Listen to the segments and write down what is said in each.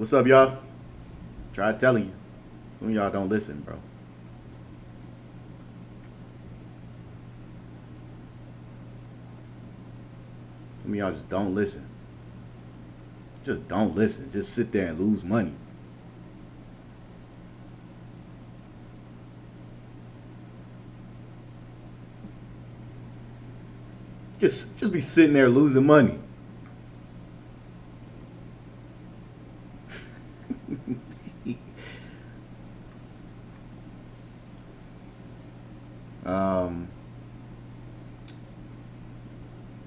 What's up, y'all? Try telling you. Some of y'all don't listen, bro. Some of y'all just don't listen. Just don't listen. Just sit there and lose money. Just be sitting there losing money. um,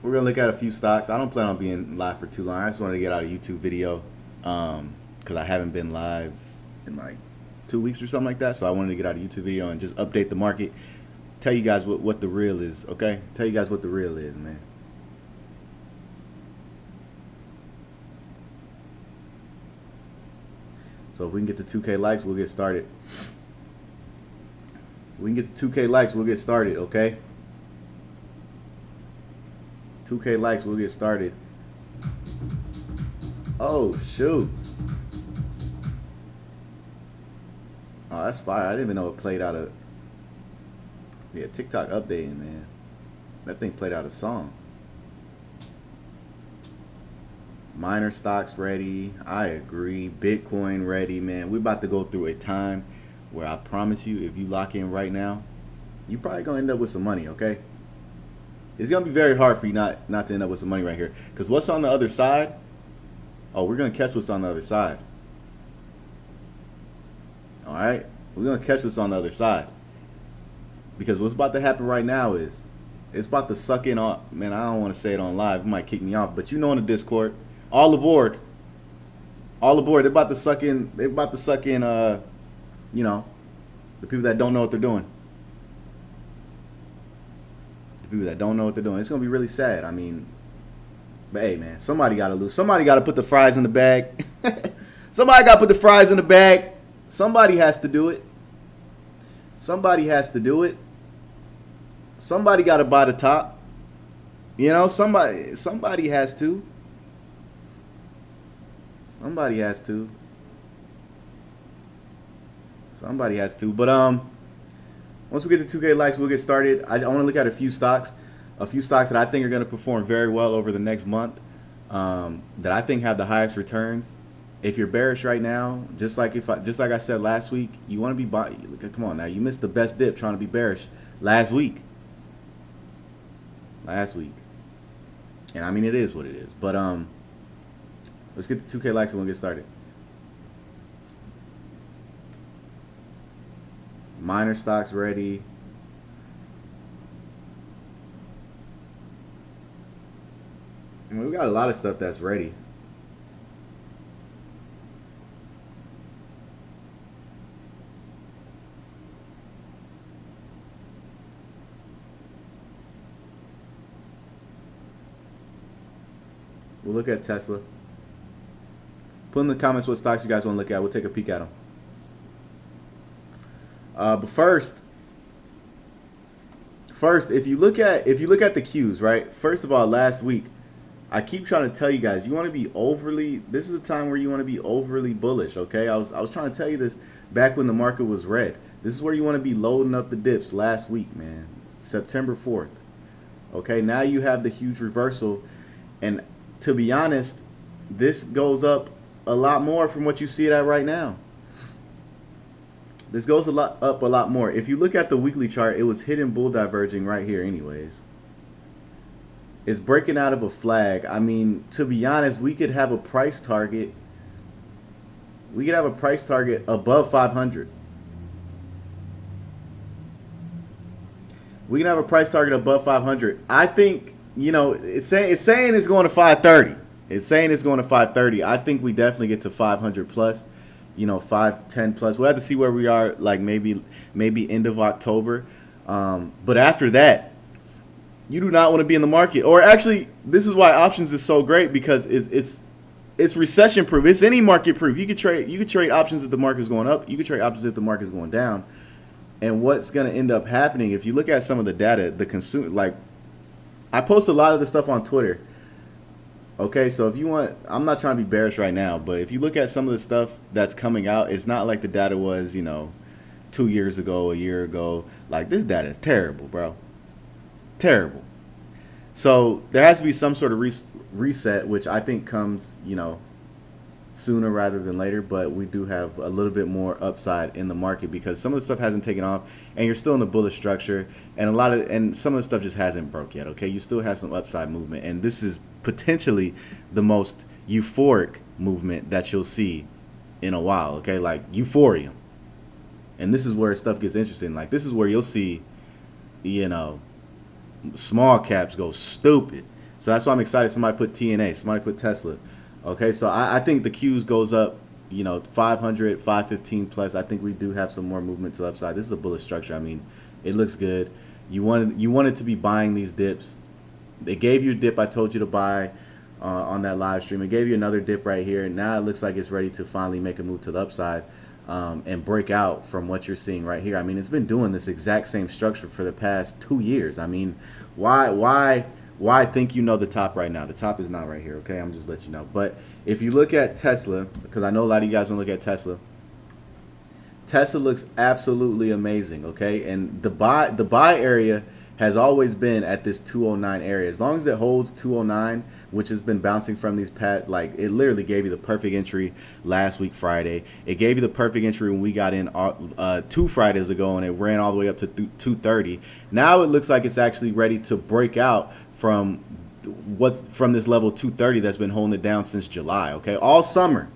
we're gonna look at a few stocks. I don't plan on being live for too long. I just wanted to get out a YouTube video because I haven't been live in like 2 weeks or something like that. So I wanted to get out a YouTube video and just update the market. Tell you guys what the real is, okay? Tell you guys what the real is, man. So if we can get to 2K likes, we'll get started. If we can get to 2K likes, we'll get started, okay? 2K likes, we'll get started. Oh, shoot. Oh, that's fire. I didn't even know it played out a... Yeah, TikTok updating, man. That thing played out a song. Miner stocks ready. I agree. Bitcoin ready, man. We're about to go through a time where I promise you, if you lock in right now, you're probably going to end up with some money, okay? It's going to be very hard for you not to end up with some money right here. Because what's on the other side? Oh, we're going to catch what's on the other side. All right? We're going to catch what's on the other side. Because what's about to happen right now is it's about to suck in on, man, I don't want to say it on live. It might kick me off. But you know in the Discord, all aboard. All aboard. They're about to suck in, you know, the people that don't know what they're doing. The people that don't know what they're doing. It's going to be really sad. I mean, but hey, man, somebody got to lose. Somebody got to put the fries in the bag. Somebody got to put the fries in the bag. Somebody has to do it. Somebody has to do it. Somebody got to buy the top. You know, somebody has to. Somebody has to. Somebody has to. But once we get to 2K likes, we'll get started. I want to look at a few stocks that I think are going to perform very well over the next month, that I think have the highest returns. If you're bearish right now, just like I said last week, you want to be buying. Come on now, you missed the best dip trying to be bearish last week. And I mean, it is what it is. But let's get to 2K likes and we'll get started. Miner stocks ready. I mean, we got a lot of stuff that's ready. We'll look at Tesla. Put in the comments what stocks you guys want to look at. We'll take a peek at them. But first, if you look at the Qs, right? First of all, last week, I keep trying to tell you guys, you want to be overly. This is the time where you want to be overly bullish. Okay, I was trying to tell you this back when the market was red. This is where you want to be loading up the dips last week, man. September 4th. Okay, now you have the huge reversal, and to be honest, this goes up a lot more from what you see it at right now. This goes up a lot more. If you look at the weekly chart, it was hidden bull diverging right here anyways. It's breaking out of a flag. I mean, to be honest, we could have a price target. We could have a price target above 500. We can have a price target above 500. I think, you know, it's saying it's going to 530. It's saying it's going to 530. I think we definitely get to 500 plus, you know, 510 plus. We'll have to see where we are, like maybe end of October. But after that, you do not want to be in the market. Or actually, this is why options is so great, because it's recession proof. It's any market proof. You could trade options if the market is going up. You could trade options if the market is going down. And what's going to end up happening, if you look at some of the data, the consumer, like, I post a lot of the stuff on Twitter. Okay, so if you want, I'm not trying to be bearish right now, but if you look at some of the stuff that's coming out, it's not like the data was, 2 years ago, a year ago. Like this data is terrible, bro. Terrible. So there has to be some sort of reset, which I think comes, sooner rather than later. But we do have a little bit more upside in the market because some of the stuff hasn't taken off, and you're still in a bullish structure, and some of the stuff just hasn't broke yet. Okay, you still have some upside movement, and this is potentially the most euphoric movement that you'll see in a while. Okay, like euphoria, and this is where stuff gets interesting. Like this is where you'll see, you know small caps go stupid. So that's why I'm excited. Somebody put TNA. Somebody put Tesla. Okay, so I think the Qs goes up, 500, 515 plus. I think we do have some more movement to the upside. This is a bullish structure. I mean, it looks good. You wanted to be buying these dips. They gave you a dip I told you to buy on that live stream. It gave you another dip right here. Now it looks like it's ready to finally make a move to the upside and break out from what you're seeing right here. I mean, it's been doing this exact same structure for the past 2 years. I mean, why think you know the top right now? The top is not right here, okay? I'm just letting you know. But if you look at Tesla, because I know a lot of you guys want to look at Tesla, Tesla looks absolutely amazing, okay? And the buy area has always been at this 209 area. As long as it holds 209, which has been bouncing from these like it literally gave you the perfect entry last week Friday. It gave you the perfect entry when we got in 2 Fridays ago, and it ran all the way up to 230. Now it looks like it's actually ready to break out from this level 230 that's been holding it down since July, okay? All summer,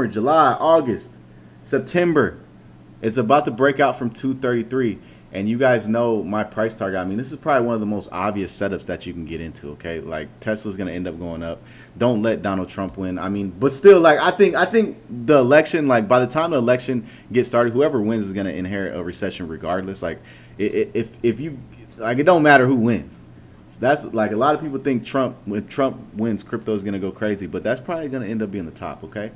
July, August, September. It's about to break out from 233. And you guys know my price target. I mean, this is probably one of the most obvious setups that you can get into, okay? Like, Tesla's going to end up going up. Don't let Donald Trump win. I mean, but still, like, I think the election, like, by the time the election gets started, whoever wins is going to inherit a recession regardless. Like, if you, like, it don't matter who wins. So that's, like, a lot of people think when Trump wins, crypto is going to go crazy. But that's probably going to end up being the top, okay?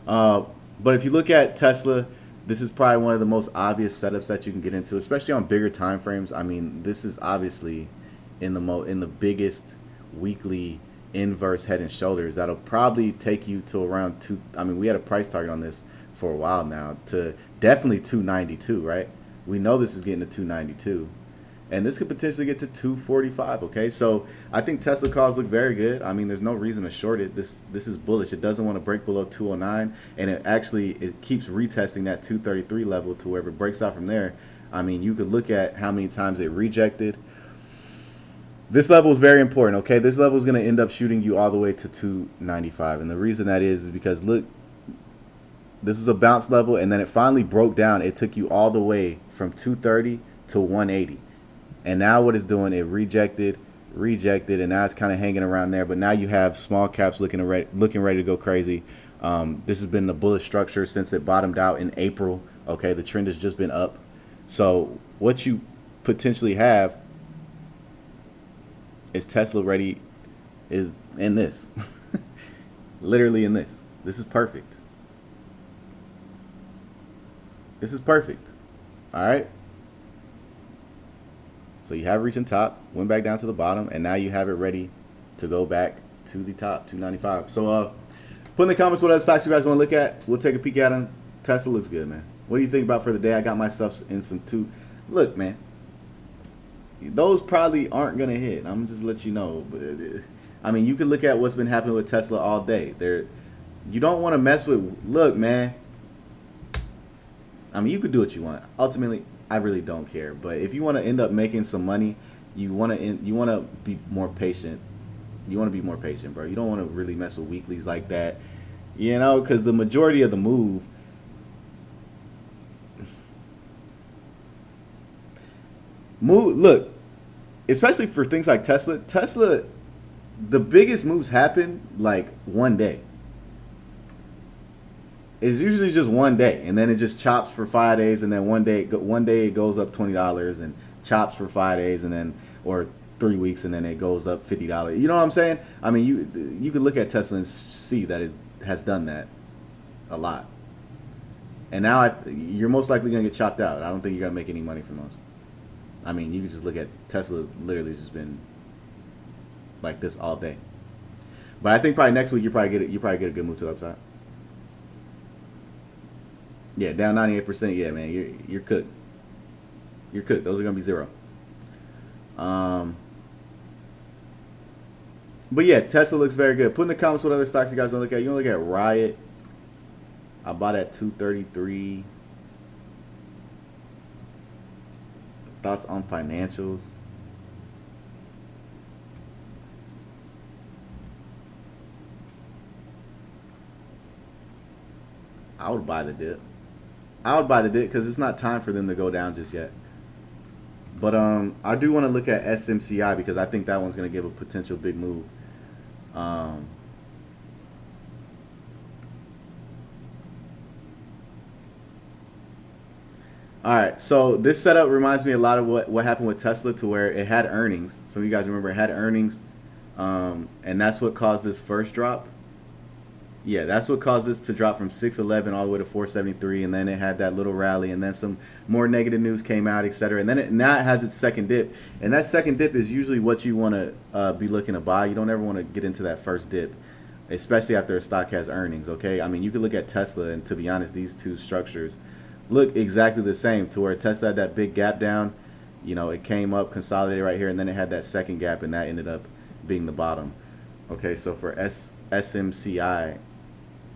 But if you look at Tesla, this is probably one of the most obvious setups that you can get into, especially on bigger time frames. I mean, this is obviously in the biggest weekly inverse head and shoulders. That'll probably take you to around two. I mean, we had a price target on this for a while now to definitely 292, right? We know this is getting to 292. And this could potentially get to 245, okay? So I think Tesla calls look very good. I mean, there's no reason to short it. This is bullish. It doesn't want to break below 209, and it keeps retesting that 233 level to wherever it breaks out from there. I mean, you could look at how many times it rejected. This level is very important, okay? This level is going to end up shooting you all the way to 295, and the reason that is because, look, this is a bounce level, and then it finally broke down. It took you all the way from 230 to 180. And now what it's doing, it rejected, and now it's kind of hanging around there. But now you have small caps looking ready to go crazy. This has been the bullish structure since it bottomed out in April. Okay, the trend has just been up. So what you potentially have is Tesla ready is in this. Literally in this. This is perfect. This is perfect. All right. So you have reaching top, went back down to the bottom, and now you have it ready to go back to the top, 295. So put in the comments what other stocks you guys want to look at. We'll take a peek at them. Tesla looks good, man. What do you think about for the day? I got myself in some two. Look, man, those probably aren't going to hit. I'm just let you know. But I mean, you can look at what's been happening with Tesla all day. You don't want to mess with, look, man. I mean, you could do what you want. Ultimately, I really don't care. But if you want to end up making some money, you want to be more patient. You want to be more patient, bro. You don't want to really mess with weeklies like that, because the majority of the move look, especially for things like Tesla, the biggest moves happen like one day. It's usually just one day, and then it just chops for 5 days, and then one day it goes up $20 and chops for 5 days, and then or 3 weeks, and then it goes up $50. You know what I'm saying? I mean, you could look at Tesla and see that it has done that a lot, and now you're most likely gonna get chopped out. I don't think you're gonna make any money from those. I mean, you can just look at Tesla. Literally, just been like this all day. But I think probably next week you probably get it. You probably get a good move to the upside. Yeah, down 98%. Yeah, man, you're cooked. You're cooked. Those are gonna be zero. Um, but yeah, Tesla looks very good. Put in the comments what other stocks you guys want to look at. You want to look at Riot? I bought at 233. Thoughts on financials? I would buy the dip. I would buy the dip because it's not time for them to go down just yet. But I do want to look at SMCI because I think that one's going to give a potential big move. All right, so this setup reminds me a lot of what happened with Tesla, to where it had earnings. Some of you guys remember it had earnings, and that's what caused this first drop. Yeah, that's what caused this to drop from 611 all the way to 473, and then it had that little rally, and then some more negative news came out, etc. And then now it has its second dip, and that second dip is usually what you want to be looking to buy. You don't ever want to get into that first dip, especially after a stock has earnings. Okay, I mean, you can look at Tesla, and to be honest, these two structures look exactly the same, to where Tesla had that big gap down. You know, it came up, consolidated right here, and then it had that second gap, and that ended up being the bottom. Okay, so for SMCI,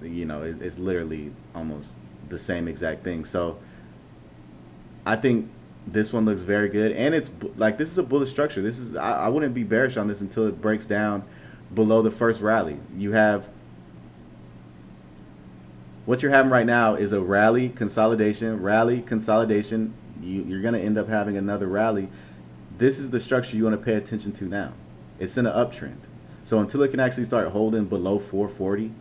you know, it's literally almost the same exact thing. So I think this one looks very good, and it's like, this is a bullish structure. This is, I wouldn't be bearish on this until it breaks down below the first rally. You have, what you're having right now is a rally consolidation, you're going to end up having another rally. This is the structure you want to pay attention to now. It's in an uptrend. So until it can actually start holding below 440,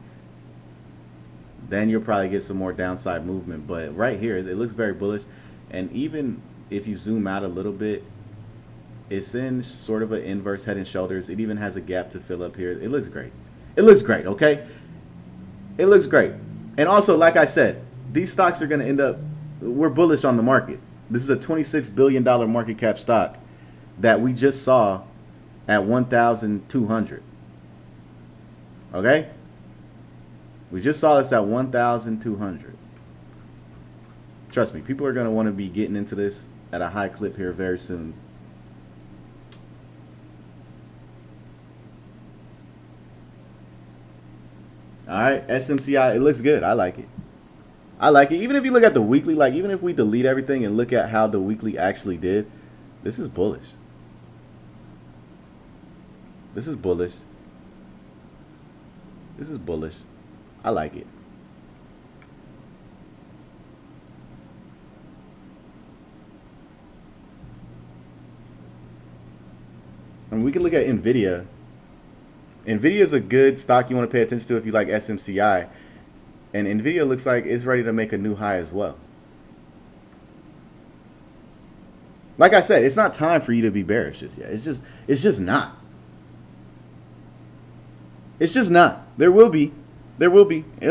then you'll probably get some more downside movement. But right here, it looks very bullish. And even if you zoom out a little bit, it's in sort of an inverse head and shoulders. It even has a gap to fill up here. It looks great. It looks great, okay? It looks great. And also, like I said, these stocks are going to end up, we're bullish on the market. This is a $26 billion market cap stock that we just saw at 1,200. Okay? We just saw this at 1,200. Trust me, people are going to want to be getting into this at a high clip here very soon. All right, SMCI, it looks good. I like it. I like it. Even if you look at the weekly, like even if we delete everything and look at how the weekly actually did, this is bullish. This is bullish. This is bullish. I like it. And we can look at NVIDIA. NVIDIA is a good stock you want to pay attention to if you like SMCI. And NVIDIA looks like it's ready to make a new high as well. Like I said, it's not time for you to be bearish just yet. It's just not. It's just not. There will be. It'll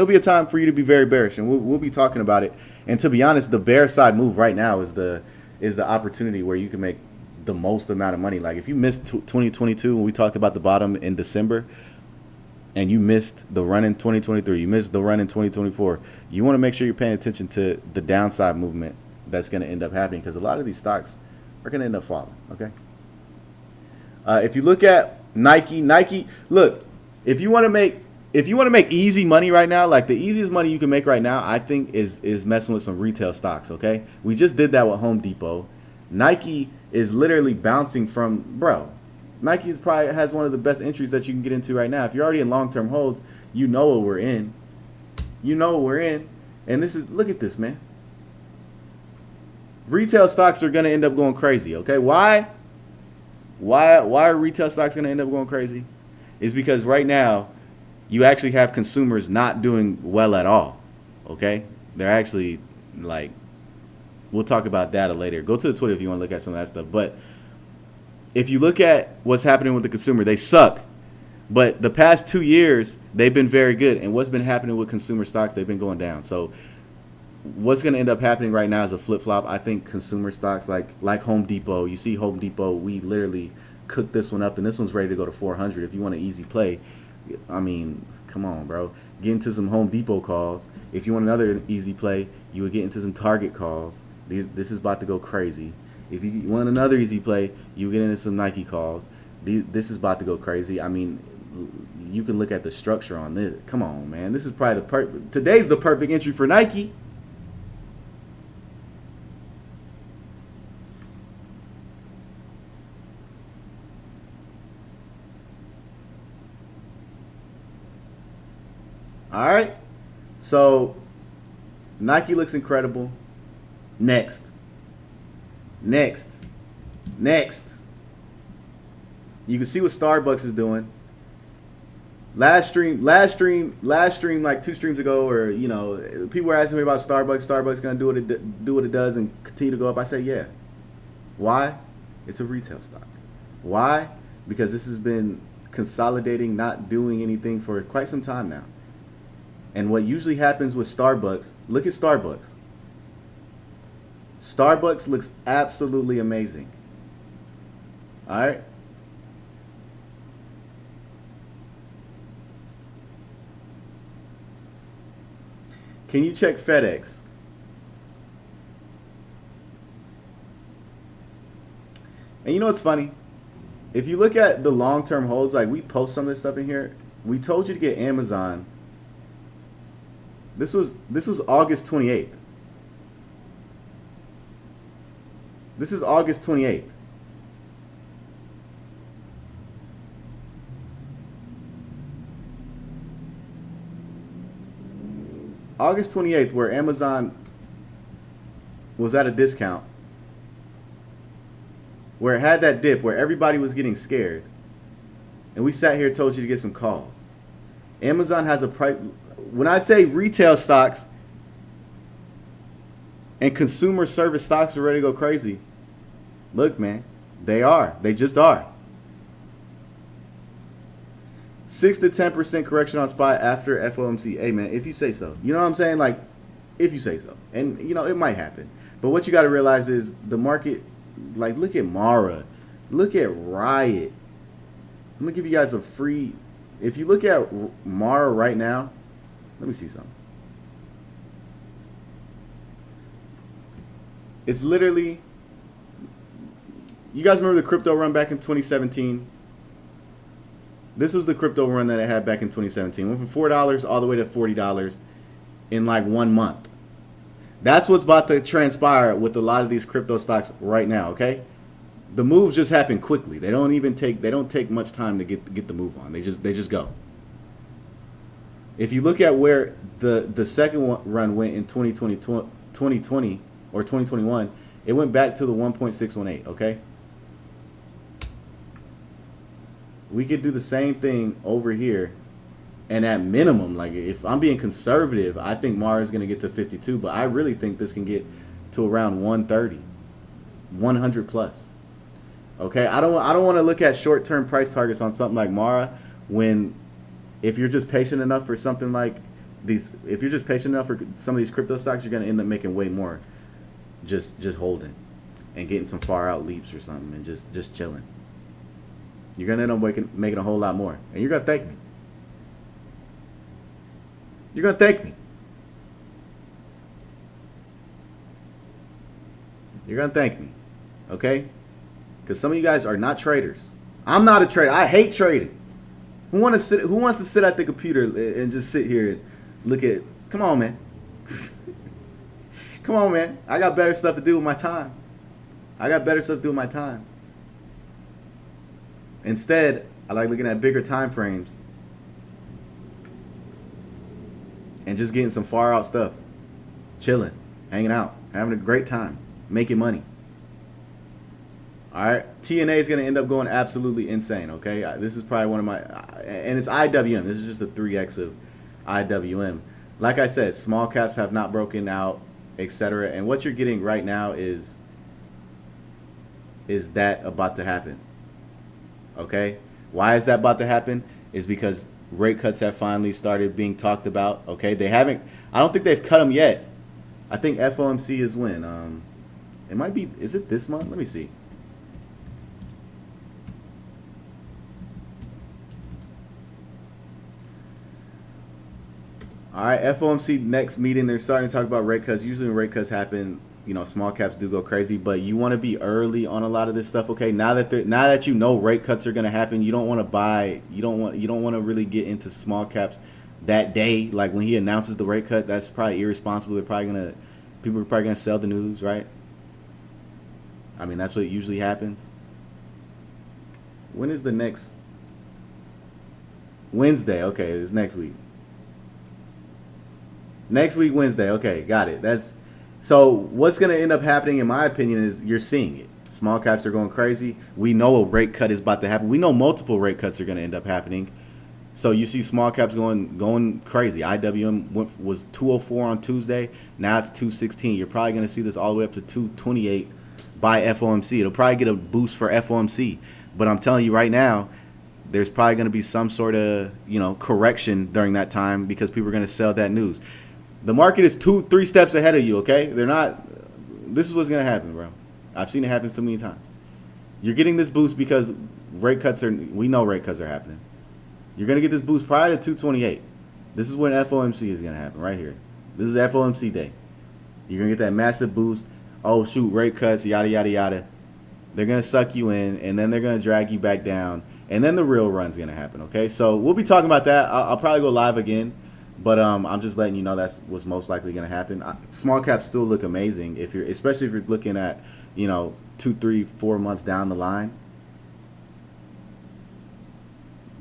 be a time for you to be very bearish, and we'll be talking about it. And to be honest, the bear side move right now is the opportunity where you can make the most amount of money. Like if you missed 2022 when we talked about the bottom in December, and you missed the run in 2023, you missed the run in 2024, you want to make sure you're paying attention to the downside movement that's going to end up happening, because a lot of these stocks are going to end up falling. Okay. If you look at Nike, look, if you want to make easy money right now, like the easiest money you can make right now, I think is messing with some retail stocks. Okay. We just did that with Home Depot. Nike is literally bouncing from, bro. Nike probably has one of the best entries that you can get into right now. If you're already in long-term holds, you know what we're in. You know what we're in. And this is, look at this, man. Retail stocks are going to end up going crazy, okay? Why are retail stocks going to end up going crazy? It's because right now you actually have consumers not doing well at all, okay? They're actually, like, we'll talk about data later. Go to the Twitter if you want to look at some of that stuff. But if you look at what's happening with the consumer, they suck. But the past 2 years, they've been very good. And what's been happening with consumer stocks, they've been going down. So what's going to end up happening right now is a flip-flop. I think consumer stocks like Home Depot, you see Home Depot, we literally cooked this one up, and this one's ready to go to 400 if you want an easy play. I mean, come on, bro. Get into some Home Depot calls. If you want another easy play, you would get into some Target calls. This is about to go crazy. If you want another easy play, you get into some Nike calls. This is about to go crazy. I mean, you can look at the structure on this. Come on, man. This is probably today's the perfect entry for Nike. All right. So Nike looks incredible. Next. Next. Next. You can see what Starbucks is doing. Last stream, like 2 streams ago, or people were asking me about Starbucks. Starbucks gonna do what it does and continue to go up. I say, yeah. Why? It's a retail stock. Why? Because this has been consolidating, not doing anything for quite some time now. And what usually happens with Starbucks, look at Starbucks. Starbucks looks absolutely amazing. All right. Can you check FedEx? And you know what's funny? If you look at the long-term holds, like we post some of this stuff in here, we told you to get Amazon. This was August 28th. This is August 28th. August 28th, where Amazon was at a discount, where it had that dip, where everybody was getting scared, and we sat here and told you to get some calls. Amazon has a price. When I say retail stocks and consumer service stocks are ready to go crazy, look, man, they are. They just are. 6 to 10% correction on SPY after FOMC. Hey, man, if you say so. You know what I'm saying? Like, if you say so. And, it might happen. But what you got to realize is the market, like, look at Mara. Look at Riot. I'm going to give you guys a free. If you look at Mara right now, let me see something. It's literally, you guys remember the crypto run back in 2017? This was the crypto run that it had back in 2017. Went from $4 all the way to $40 in like 1 month. That's what's about to transpire with a lot of these crypto stocks right now, okay? The moves just happen quickly. They don't take much time to get the move on. They just go. If you look at where the second run went in 2020 or 2021, it went back to the 1.618, okay? We could do the same thing over here, and at minimum, like if I'm being conservative, I think Mara is going to get to 52, but I really think this can get to around 130, 100 plus. Okay, I don't want to look at short-term price targets on something like Mara when, if you're just patient enough for something like these, if you're just patient enough for some of these crypto stocks, you're going to end up making way more just holding and getting some far out leaps or something and just chilling. You're going to end up making a whole lot more. And you're going to thank me. You're going to thank me. You're going to thank me. Okay? Because some of you guys are not traders. I'm not a trader. I hate trading. Who wants to sit at the computer and just sit here and look at... Come on, man. Come on, man. I got better stuff to do with my time. Instead, I like looking at bigger time frames and just getting some far out stuff. Chilling, hanging out, having a great time, making money. All right, TNA is going to end up going absolutely insane, okay? This is probably one of my, and it's IWM. This is just a 3X of IWM. Like I said, small caps have not broken out, etc. And what you're getting right now is that about to happen. Okay, why is that about to happen? Is because rate cuts have finally started being talked about. Okay, they haven't. I don't think they've cut them yet. I think FOMC is when. It might be. Is it this month? Let me see. All right, FOMC next meeting. They're starting to talk about rate cuts. Usually, when rate cuts happen, small caps do go crazy. But you want to be early on a lot of this stuff. Okay, now that you know rate cuts are going to happen, you don't want to buy. You don't want to really get into small caps that day. Like when he announces the rate cut, that's probably irresponsible. People are probably gonna sell the news, right? I mean, that's what usually happens. When is the next Wednesday? Okay, it's next week. Next week, Wednesday. Okay, got it. That's so. What's going to end up happening, in my opinion, is you're seeing it. Small caps are going crazy. We know a rate cut is about to happen. We know multiple rate cuts are going to end up happening. So you see small caps going crazy. Was 204 on Tuesday. Now it's 216. You're probably going to see this all the way up to 228 by FOMC. It'll probably get a boost for FOMC. But I'm telling you right now, there's probably going to be some sort of correction during that time because people are going to sell that news. The market is 2-3 steps ahead of you, okay? They're not. This is what's going to happen, bro. I've seen it happen too many times. You're getting this boost because we know rate cuts are happening. You're going to get this boost prior to 228. This is when FOMC is going to happen, right here. This is FOMC day. You're going to get that massive boost. Oh, shoot, rate cuts, yada, yada, yada. They're going to suck you in, and then they're going to drag you back down, and then the real run's going to happen, okay? So we'll be talking about that. I'll probably go live again. But I'm just letting you know that's what's most likely going to happen. Small caps still look amazing especially if you're looking at 2, 3, 4 months down the line.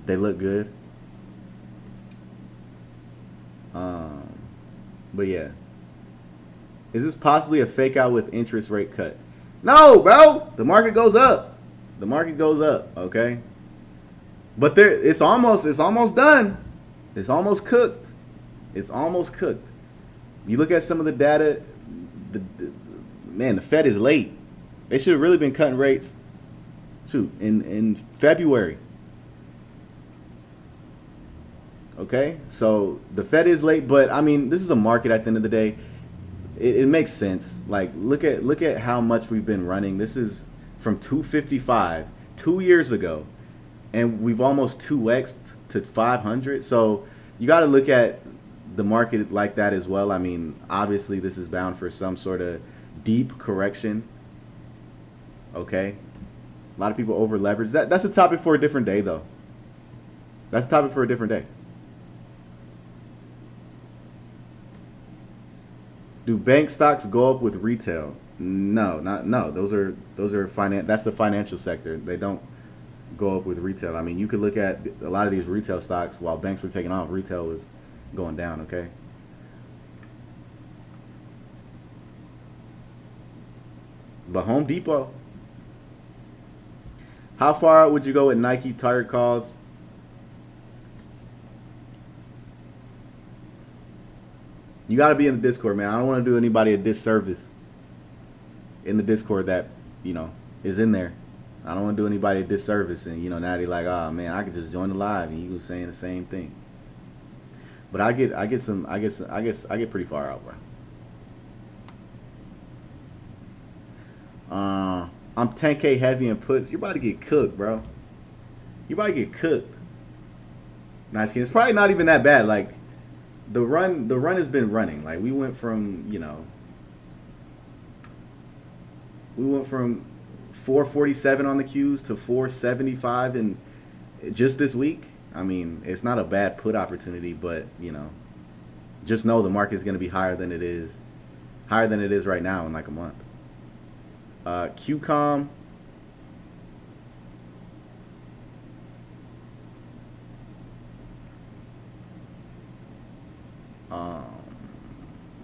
They look good. But yeah, is this possibly a fake out with interest rate cut? No, bro. The market goes up. The market goes up. Okay. But it's almost done. It's almost cooked. It's almost cooked. You look at some of the data, the Fed is late. They should have really been cutting rates, in February. Okay, so the Fed is late, but I mean, this is a market at the end of the day. It makes sense. Like, look at how much we've been running. This is from 255 2 years ago, and we've almost 2x'd to 500. So you got to look at the market like that as well. I mean, obviously this is bound for some sort of deep correction. Okay, a lot of people over leverage. That's a topic for a different day, though. That's a topic for a different day. Do bank stocks go up with retail? No. Those are finance. That's the financial sector. They don't go up with retail. I mean, you could look at a lot of these retail stocks while banks were taking off. Retail was going down, okay? But Home Depot. How far out would you go with Nike Target calls? You got to be in the Discord, man. I don't want to do anybody a disservice in the Discord that, is in there. I don't want to do anybody a disservice. And, now they're like, oh, man, I could just join the live and you were saying the same thing. But I get pretty far out, bro. I'm 10K heavy in puts. You're about to get cooked, bro. You're about to get cooked. Nice skin. It's probably not even that bad. Like, the run has been running. Like, we went from 447 on the Qs to 475 in just this week. I mean, it's not a bad put opportunity, but just know the market is going to be higher than it is right now in like a month. QCOM.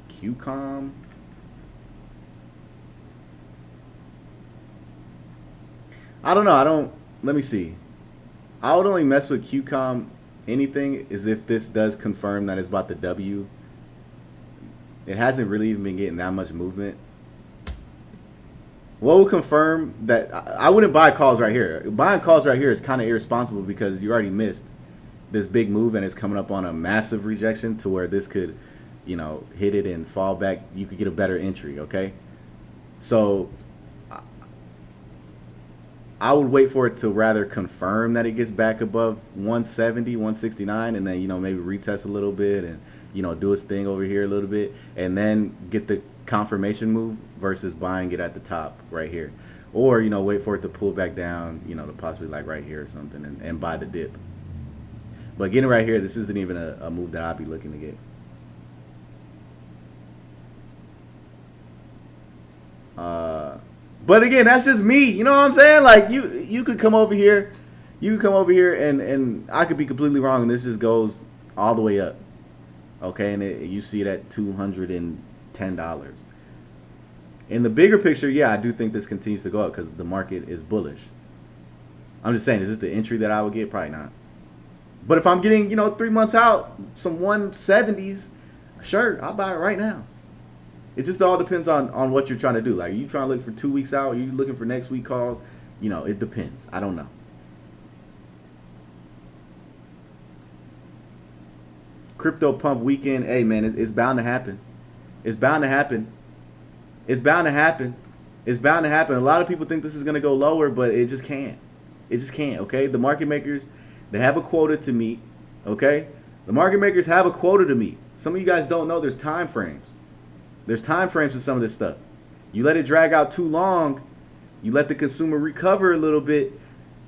QCOM. I don't know. Let me see. I would only mess with QCOM anything is if this does confirm that it's about the W. It hasn't really even been getting that much movement. What will confirm that I wouldn't buy calls right here. Buying calls right here is kind of irresponsible because you already missed this big move and it's coming up on a massive rejection to where this could, hit it and fall back. You could get a better entry, okay? So I would wait for it to rather confirm that it gets back above 170, 169, and then, maybe retest a little bit and do its thing over here a little bit, and then get the confirmation move versus buying it at the top right here. Or, wait for it to pull back down, to possibly like right here or something, and buy the dip. But getting right here, this isn't even a move that I'd be looking to get. But again, that's just me. You know what I'm saying? Like you could come over here, and I could be completely wrong, and this just goes all the way up. Okay, and you see it at $210. In the bigger picture, yeah, I do think this continues to go up because the market is bullish. I'm just saying, is this the entry that I would get? Probably not. But if I'm getting, 3 months out, some 170s, sure, I'll buy it right now. It just all depends on what you're trying to do. Like, are you trying to look for 2 weeks out? Are you looking for next week calls? It depends. I don't know. Crypto pump weekend. Hey, man, it's bound to happen. It's bound to happen. It's bound to happen. It's bound to happen. A lot of people think this is going to go lower, but it just can't. It just can't, okay? The market makers, they have a quota to meet, okay? The market makers have a quota to meet. Some of you guys don't know there's time frames. There's time frames to some of this stuff. You let it drag out too long, you let the consumer recover a little bit,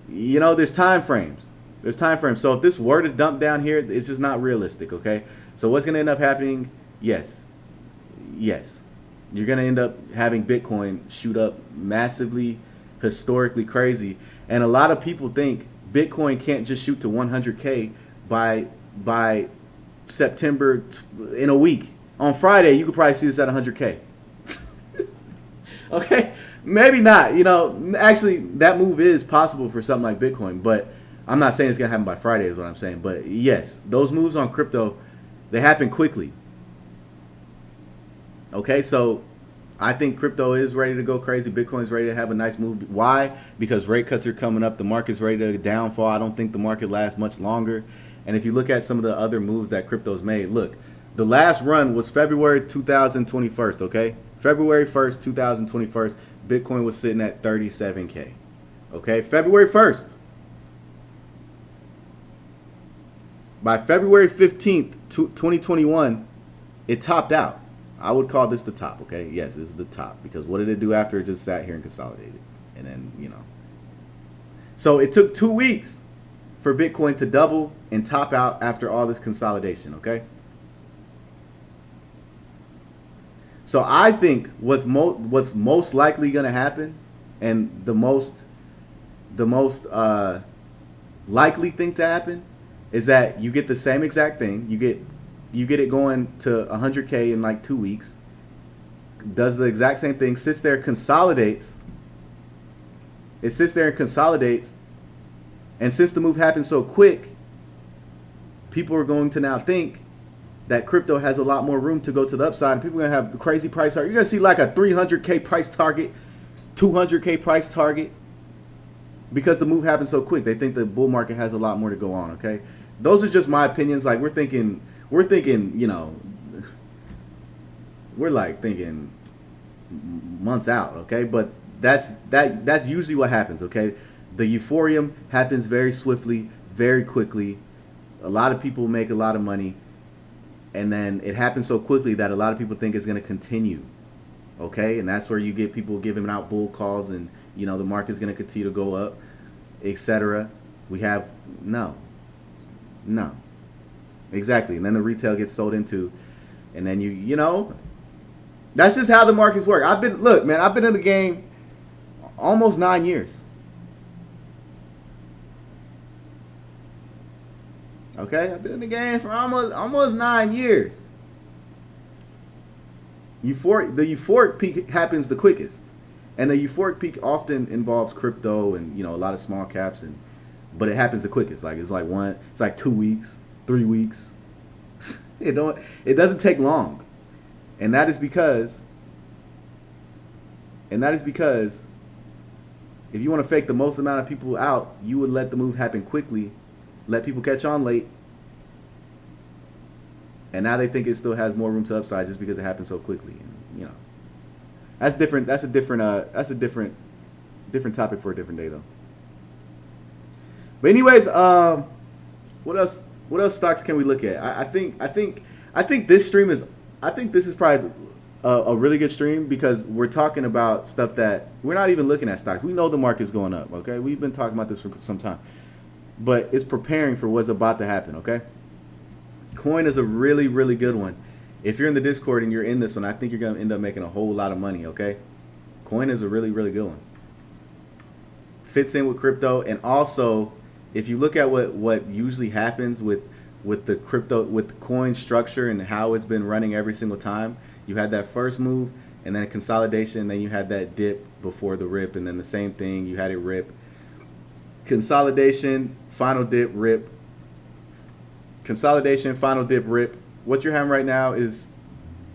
there's time frames. There's time frames. So if this were to dump down here, it's just not realistic, okay? So what's going to end up happening? Yes. You're going to end up having Bitcoin shoot up massively, historically crazy. And a lot of people think Bitcoin can't just shoot to 100K by September in a week. On Friday, you could probably see this at 100K. Okay? Maybe not. Actually, that move is possible for something like Bitcoin, but I'm not saying it's going to happen by Friday is what I'm saying. But yes, those moves on crypto, they happen quickly. Okay, so I think crypto is ready to go crazy. Bitcoin's ready to have a nice move. Why? Because rate cuts are coming up. The market's ready to downfall. I don't think the market lasts much longer. And if you look at some of the other moves that crypto's made, look, the last run was February 2021, okay? February 1st, 2021, Bitcoin was sitting at 37K. Okay, February 1st. By February 15th, 2021, it topped out. I would call this the top, okay? Yes, this is the top. Because what did it do after it just sat here and consolidated? And then, So it took 2 weeks for Bitcoin to double and top out after all this consolidation, okay? So I think what's most likely going to happen, and the most likely thing to happen, is that you get the same exact thing. You get it going to 100K in like 2 weeks. Does the exact same thing. Sits there, consolidates. It sits there and consolidates. And since the move happened so quick, people are going to now think that crypto has a lot more room to go to the upside. People are going to have crazy price target. You're going to see like a 300K price target, 200K price target. Because the move happened so quick. They think the bull market has a lot more to go on, okay? Those are just my opinions. Like we're thinking, we're like thinking months out, okay? But that's usually what happens, okay? The euphorium happens very swiftly, very quickly. A lot of people make a lot of money, and then it happens so quickly that a lot of people think it's going to continue, okay? And that's where you get people giving out bull calls, and the market's going to continue to go up, etc. We have no. Exactly. And then the retail gets sold into, and then that's just how the markets work. I've been in the game almost 9 years. Okay? I've been in the game for almost 9 years. The euphoric peak happens the quickest. And the euphoric peak often involves crypto and, a lot of small caps, but it happens the quickest. Like it's like 2 weeks, 3 weeks. It doesn't take long. And that is because if you want to fake the most amount of people out, you would let the move happen quickly, let people catch on late, and now they think it still has more room to upside just because it happened so quickly. And, that's different. That's a different topic for a different day, though. But anyways, what else stocks can we look at? I think I think this stream is. I think this is probably a really good stream because we're talking about stuff that we're not even looking at stocks. We know the market's going up. Okay, we've been talking about this for some time, but it's preparing for what's about to happen. Okay, coin is a really really good one. If you're in the Discord and you're in this one, I think you're gonna end up making a whole lot of money. Okay, coin is a really really good one. Fits in with crypto, and also if you look at what usually happens with the crypto, with the coin structure and how it's been running every single time, you had that first move and then a consolidation, and then you had that dip before the rip, and then the same thing, you had it rip, consolidation, final dip, rip, consolidation, final dip, rip. What you're having right now is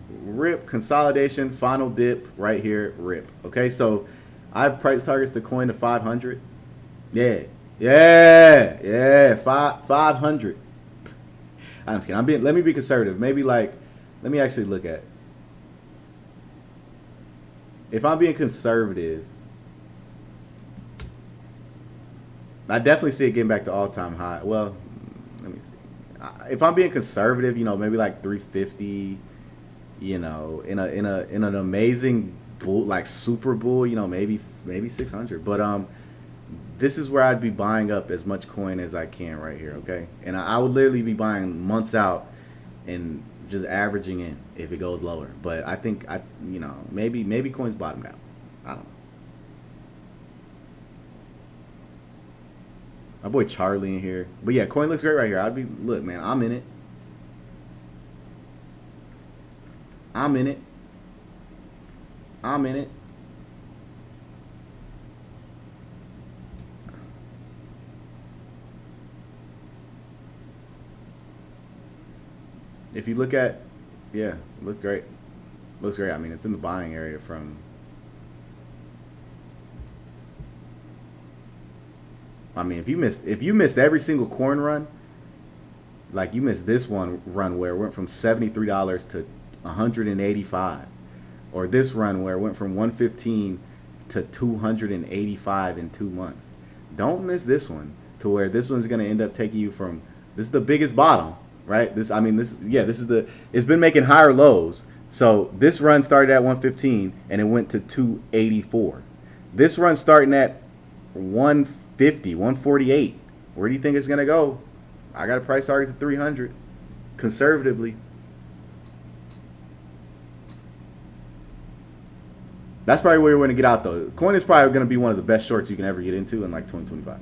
rip, consolidation, final dip, right here, rip. Okay, so I have price targets the coin to 500. Yeah, 500. I'm just kidding. Let me be conservative. Maybe like, let me actually look at. If I'm being conservative, I definitely see it getting back to all-time high. Well, let me see. If I'm being conservative, maybe like 350. In an amazing bull, like super bull, maybe 600. But this is where I'd be buying up as much coin as I can right here, okay? And I would literally be buying months out and just averaging in if it goes lower. But I think maybe coin's bottomed out. I don't know. My boy Charlie in here. But yeah, coin looks great right here. Look, man, I'm in it. I'm in it. If you look at, yeah, look great. Looks great. I mean, it's in the buying area from. I mean, if you missed every single corn run, like you missed this one run where it went from $73 to 185, or this run where it went from 115 to 285 in 2 months. Don't miss this one to where this one's going to end up taking you from, this is the biggest bottom, right? This is it's been making higher lows. So this run started at 115 and it went to 284. This run starting at 150, 148. Where do you think it's going to go? I got a price target to 300 conservatively. That's probably where you're going to get out, though. Coin is probably going to be one of the best shorts you can ever get into in like 2025.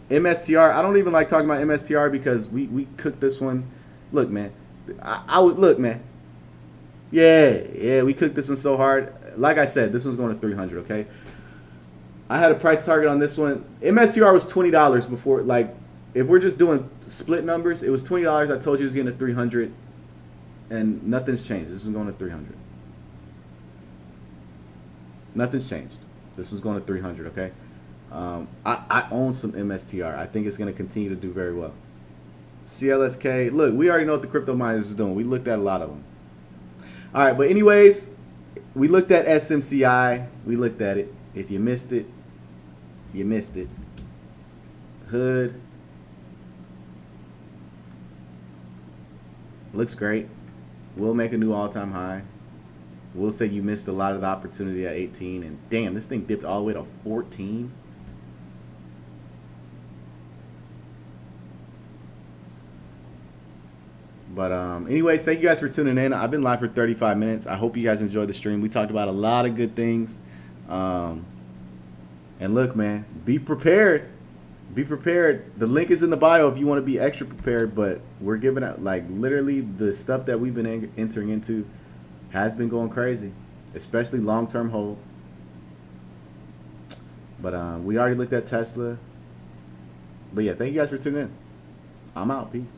MSTR. I don't even like talking about MSTR because we cooked this one. Look, man. I would look, man. Yeah, we cooked this one so hard. Like I said, this one's going to 300. Okay. I had a price target on this one. MSTR was $20 before. Like, if we're just doing split numbers, it was $20. I told you it was getting to 300, and nothing's changed. This one's going to 300. Nothing's changed. This one's going to 300. Okay. I own some MSTR. I think it's going to continue to do very well. CLSK. Look, we already know what the crypto miners is doing. We looked at a lot of them. All right, but anyways, we looked at SMCI. We looked at it. If you missed it, you missed it. Hood. Looks great. We'll make a new all-time high. We'll say you missed a lot of the opportunity at 18. And damn, this thing dipped all the way to 14. But anyways, thank you guys for tuning in. I've been live for 35 minutes. I hope you guys enjoyed the stream. We talked about a lot of good things. And look, man, be prepared. Be prepared. The link is in the bio if you want to be extra prepared. But we're giving out, like, literally the stuff that we've been entering into has been going crazy, especially long-term holds. But we already looked at Tesla. But yeah, thank you guys for tuning in. I'm out. Peace.